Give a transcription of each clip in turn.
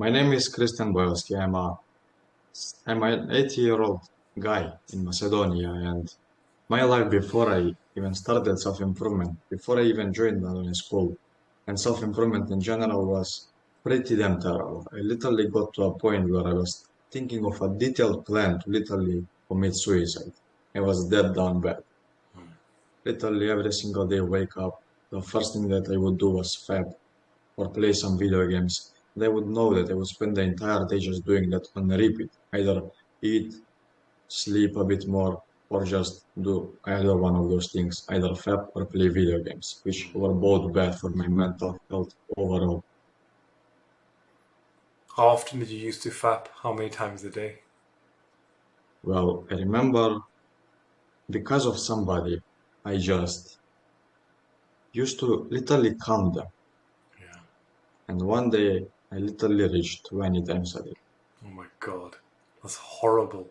My name is Kristijan. I'm an 80-year-old guy in Macedonia, and my life before I even started self-improvement, before I even joined Adonis school, and self-improvement in general was pretty damn terrible. I literally got to a point where I was thinking of a detailed plan to literally commit suicide. I was dead down bad. Literally every single day wake up, the first thing that I would do was fab or play some video games. And I would know that I would spend the entire day just doing that on repeat. Either eat, sleep a bit more, or just do either one of those things, either fap or play video games, which were both bad for my mental health overall. How often did you used to fap? How many times a day? Well, I remember because of somebody, I just used to literally count them. Yeah. And one day I literally reached 20 times a day. Oh my God, that's horrible.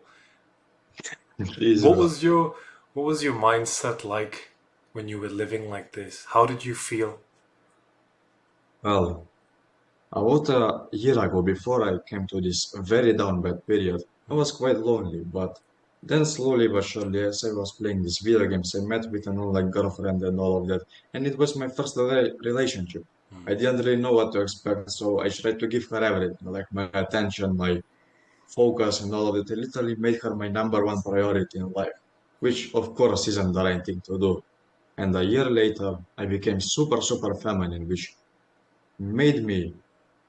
Please, What was your what was your mindset like when you were living like this? How did you feel? well, about a year ago, before I came to this very down bad period, I was quite lonely, but then slowly but surely, as I was playing these video games, I met with an online girlfriend and all of that, and it was my first relationship. I didn't really know what to expect, so I tried to give her everything, like my attention, my focus, and all of it. I literally made her my number one priority in life, which of course isn't the right thing to do. And a year later, I became super feminine, which made me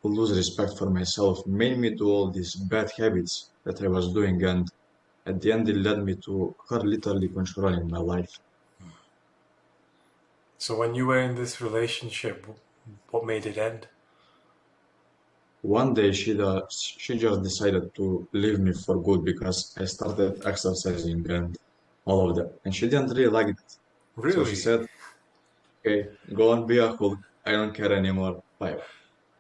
lose respect for myself, made me do all these bad habits that I was doing, and at the end, it led me to her literally controlling my life. So when you were in this relationship, what made it end? One day, she just decided to leave me for good because I started exercising and all of that, and she didn't really like it. So she Really? said, "Okay, go and be a Hulk. I don't care anymore. Bye."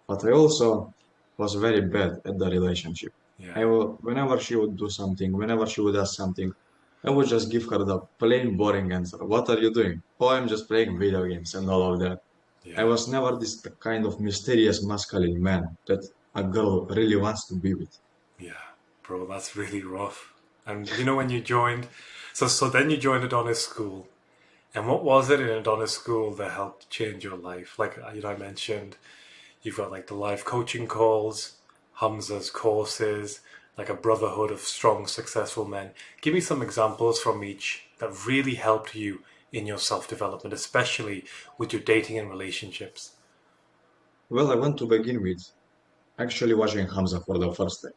But I also was very bad at the relationship. Yeah. Whenever she would do something, whenever she would ask something, I would just give her the plain boring answer. What are you doing? Oh, I'm just playing video games and all of that. I Yeah. was never this kind of mysterious masculine man that a girl really wants to be with. Yeah. Bro, that's really rough. And you know when you joined, so then you joined Adonis school. And what was it in Adonis school that helped change your life? Like I mentioned, you've got like the live coaching calls, Hamza's courses, like a brotherhood of strong, successful men. Give me some examples from each that really helped you in your self development, especially with your dating and relationships. Well, I want to begin with actually watching Hamza for the first time.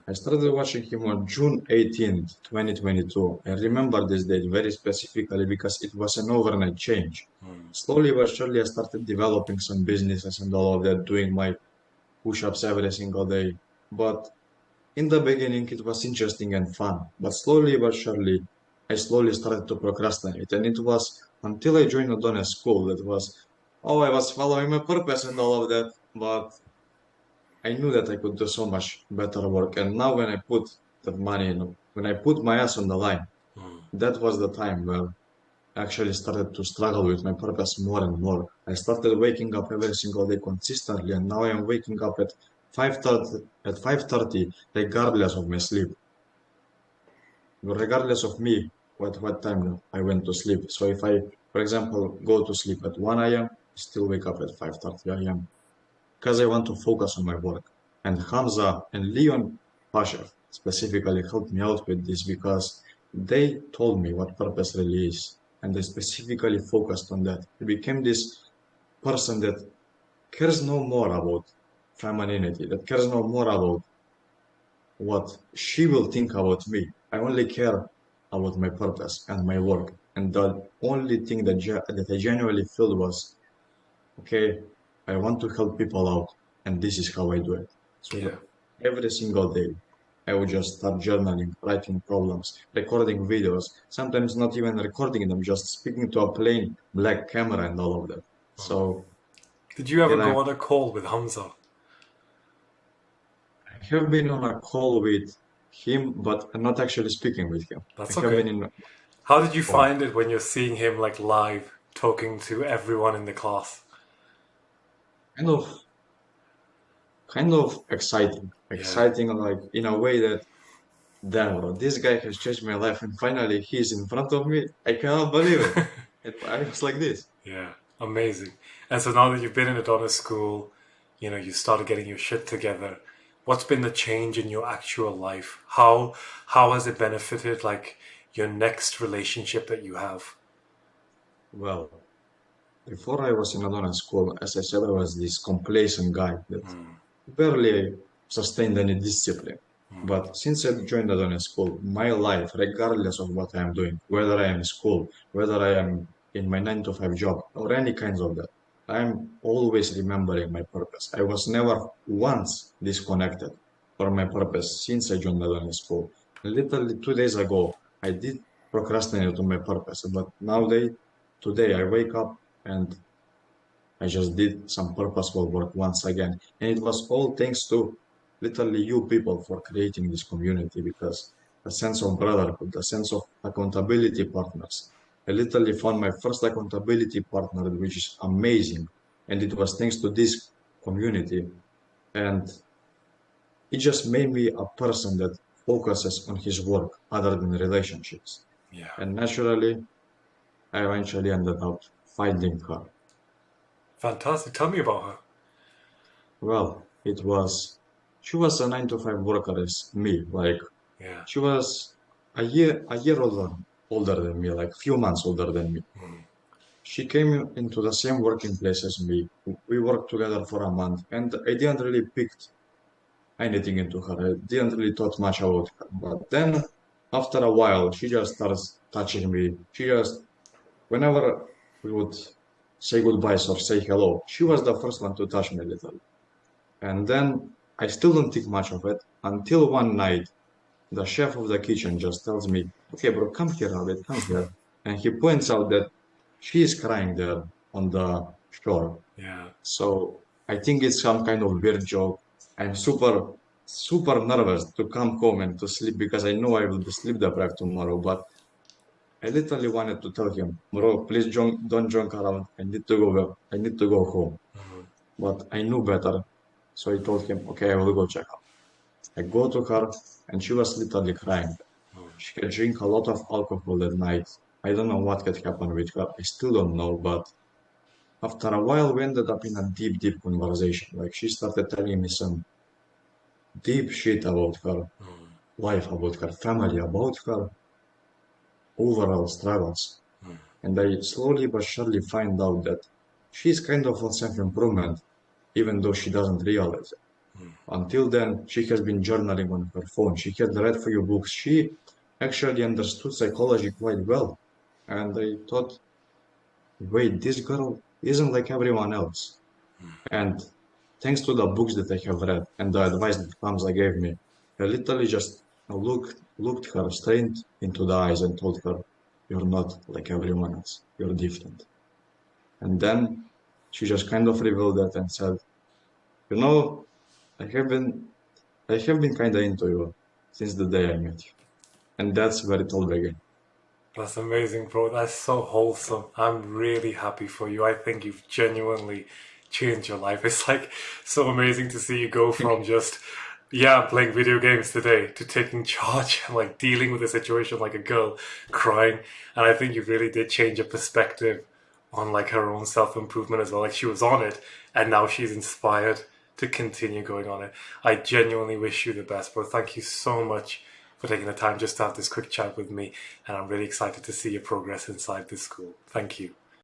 I started watching him on June 18th, 2022. I remember this date very specifically because it was an overnight change. Slowly but surely, I started developing some businesses and all of that, doing my push-ups every single day. But in the beginning, it was interesting and fun. But slowly but surely, I slowly started to procrastinate. And it was until I joined Adonis school that I was following my purpose and all of that. But I knew that I could do so much better work. And now when I put that money in, when I put my ass on the line, that was the time where I actually started to struggle with my purpose more and more. I started waking up every single day consistently, and now I am waking up at 5:30 regardless of my sleep, regardless of me what time I went to sleep. So if I, for example, go to sleep at 1 a.m., I still wake up at 5:30 a.m. because I want to focus on my work. And Hamza and Leon Pasha specifically helped me out with this because they told me what purpose really is. And they specifically focused on that. I became this person that cares no more about femininity, that cares no more about what she will think about me. I only care about my purpose and my work. And the only thing that I genuinely feel was, okay, I want to help people out, and this is how I do it. So Yeah. every single day, I would just start journaling, writing problems, recording videos, sometimes not even recording them, just speaking to a plain black camera and all of that. So Did you ever then go on a call with Hamza? I have been on a call with him, but I'm not actually speaking with him. I That's have okay. been in a How did you call. find it when you're seeing him like live talking to everyone in the class? Kind of kind of exciting. Yeah. Exciting, like in a way that, damn, bro, this guy has changed my life, and finally he's in front of me. I cannot believe it. And I was like this. Yeah, amazing. And so now that you've been in Adonis school, you started getting your shit together. What's been the change in your actual life? How has it benefited like your next relationship that you have? Well, before I was in Adonis school, as I said, I was this complacent guy that barely sustained any discipline. But since I joined Adonis school, my life, regardless of what I am doing, whether I am in school, whether I am in my 9 to 5 job, or any kinds of that, I am always remembering my purpose. I was never once disconnected from my purpose since I joined Adonis school. Literally 2 days ago, I did procrastinate on my purpose, but today I wake up and I just did some purposeful work once again. And it was all thanks to literally you people for creating this community because a sense of brotherhood, a sense of accountability partners. I literally found my first accountability partner, which is amazing. And it was thanks to this community. And it just made me a person that focuses on his work other than relationships. Yeah. And naturally, I eventually ended up finding her. Fantastic. Tell me about her. Well, she was a 9 to 5 worker as me. Like, Yeah. she was a year older than me, like few months older than me. She came into the same working place as me. We worked together for a month, and I didn't really pick anything into her. I didn't really thought much about her. But then, after a while, she just starts touching me. Whenever we would say goodbyes or say hello, she was the first one to touch me a little. And then I still don't think much of it until one night the chef of the kitchen just tells me, "Okay, bro, come here a bit, come here." And he points out that she is crying there on the shore. Yeah. So I think it's some kind of weird joke. I'm super, super nervous to come home and to sleep because I know I will be sleep deprived tomorrow. But I literally wanted to tell him, "Bro, please don't joke around. I need to go. I need to go home." But I knew better. So I told him, "Okay, I will go check out." I go to her and she was literally crying. She had drink a lot of alcohol that night. I don't know what had happened with her. I still don't know, but after a while we ended up in a deep, deep conversation. Like she started telling me some deep shit about her life, about her family, about her overall struggles. And I slowly but surely find out that she's kind of on self-improvement, even though she doesn't realize it. Until then, she has been journaling on her phone. She had read a few books. She actually understood psychology quite well. And I thought, wait, this girl isn't like everyone else. And thanks to the books that I have read and the advice that Kamsa gave me, I literally just looked her straight into the eyes and told her, "You're not like everyone else. You're different." And then she just kind of revealed that and said, "You know, I have been I have been kind of into you since the day I met you." And that's where it all began. That's amazing, bro. That's so wholesome. I'm really happy for you. I think you've genuinely changed your life. It's like so amazing to see you go from just, yeah, I'm playing video games today to taking charge and like dealing with a situation like a girl crying. And I think you really did change your perspective on like her own self improvement as well. Like she was on it and now she's inspired to continue going on it. I genuinely wish you the best, bro. Thank you so much for taking the time just to have this quick chat with me. And I'm really excited to see your progress inside this school. Thank you.